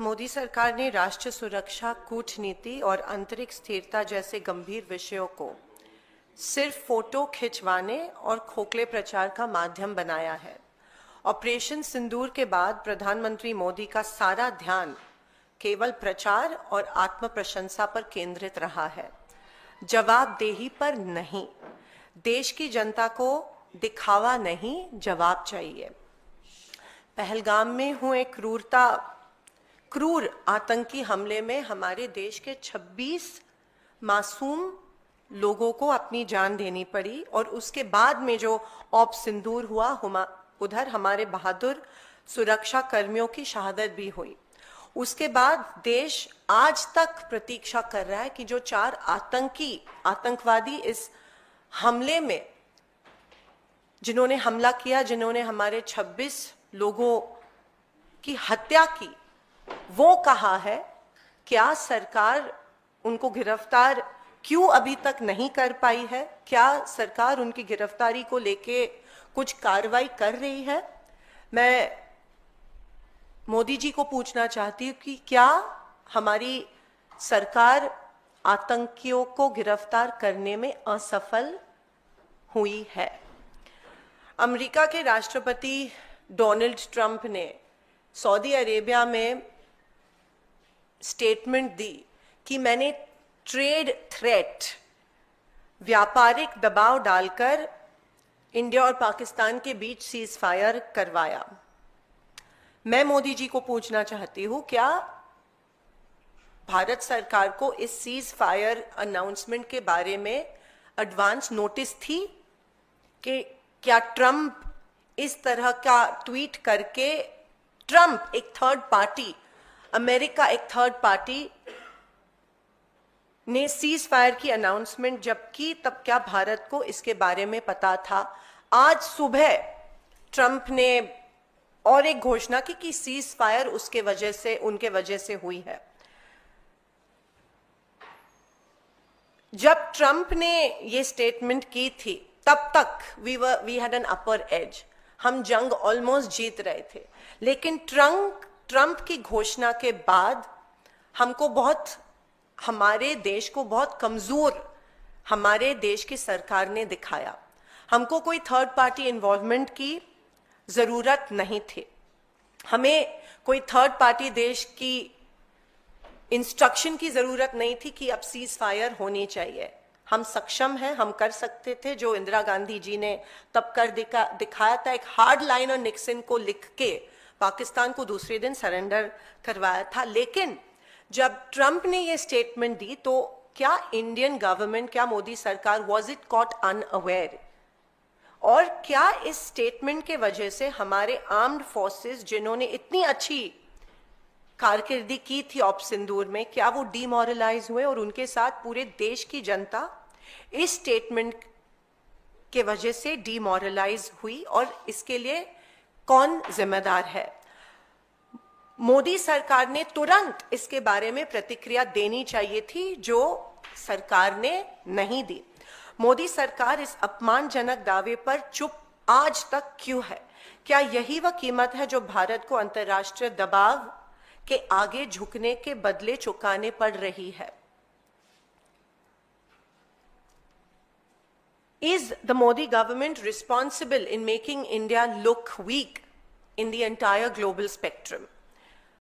मोदी सरकार ने राष्ट्रीय सुरक्षा, कूटनीति और आंतरिक स्थिरता जैसे गंभीर विषयों को सिर्फ फोटो खिंचवाने और खोखले प्रचार का माध्यम बनाया है। ऑपरेशन सिंदूर के बाद प्रधानमंत्री मोदी का सारा ध्यान केवल प्रचार और आत्म प्रशंसा पर केंद्रित रहा है, जवाबदेही पर नहीं। देश की जनता को दिखावा नहीं, जवाब चाहिए। पहलगाम में हुए क्रूर आतंकी हमले में हमारे देश के 26 मासूम लोगों को अपनी जान देनी पड़ी और उसके बाद में जो ऑप सिंदूर हुआ, उधर हमारे बहादुर सुरक्षा कर्मियों की शहादत भी हुई। उसके बाद देश आज तक प्रतीक्षा कर रहा है कि जो 4 आतंकवादी इस हमले में जिन्होंने हमला किया, जिन्होंने हमारे 26 लोगों की हत्या की, वो कहाँ है? क्या सरकार उनको गिरफ्तार क्यों अभी तक नहीं कर पाई है? क्या सरकार उनकी गिरफ्तारी को लेके कुछ कार्रवाई कर रही है? मैं मोदी जी को पूछना चाहती हूँ कि क्या हमारी सरकार आतंकियों को गिरफ्तार करने में असफल हुई है? अमेरिका के राष्ट्रपति डोनाल्ड ट्रंप ने सऊदी अरेबिया में स्टेटमेंट दी कि मैंने ट्रेड थ्रेट, व्यापारिक दबाव डालकर इंडिया और पाकिस्तान के बीच सीज फायर करवाया। मैं मोदी जी को पूछना चाहती हूं, क्या भारत सरकार को इस सीज फायर अनाउंसमेंट के बारे में एडवांस नोटिस थी कि क्या ट्रंप इस तरह का ट्वीट करके, ट्रंप एक थर्ड पार्टी, अमेरिका एक थर्ड पार्टी ने सीज फायर की अनाउंसमेंट जब की, तब क्या भारत को इसके बारे में पता था? आज सुबह ट्रंप ने और एक घोषणा की कि सीज फायर उनके वजह से हुई है। जब ट्रंप ने ये स्टेटमेंट की थी, तब तक we had an upper edge, हम जंग ऑलमोस्ट जीत रहे थे। लेकिन ट्रंप की घोषणा के बाद हमारे देश को बहुत कमजोर हमारे देश की सरकार ने दिखाया। हमको कोई थर्ड पार्टी इन्वॉल्वमेंट की जरूरत नहीं थी, हमें कोई थर्ड पार्टी देश की इंस्ट्रक्शन की जरूरत नहीं थी कि अब सीज फायर होनी चाहिए। हम सक्षम हैं, हम कर सकते थे जो इंदिरा गांधी जी ने तब कर दिखाया था। एक हार्ड लाइन और निक्सन को लिख के पाकिस्तान को दूसरे दिन सरेंडर करवाया था। लेकिन जब ट्रंप ने ये स्टेटमेंट दी, तो क्या इंडियन गवर्नमेंट, क्या मोदी सरकार वॉज इट कॉट अनअवेयर? और क्या इस स्टेटमेंट के वजह से हमारे आर्म्ड फोर्सेस जिन्होंने इतनी अच्छी कारकिर्दी की थी ऑप सिंदूर में, क्या वो डीमोरलाइज हुए और उनके साथ पूरे देश की जनता इस स्टेटमेंट के वजह से डीमोरलाइज हुई? और इसके लिए कौन जिम्मेदार है? मोदी सरकार ने तुरंत इसके बारे में प्रतिक्रिया देनी चाहिए थी, जो सरकार ने नहीं दी। मोदी सरकार इस अपमानजनक दावे पर चुप आज तक क्यों है? क्या यही वह कीमत है जो भारत को अंतर्राष्ट्रीय दबाव के आगे झुकने के बदले चुकाने पड़ रही है? Is the Modi government responsible in making India look weak in the entire global spectrum?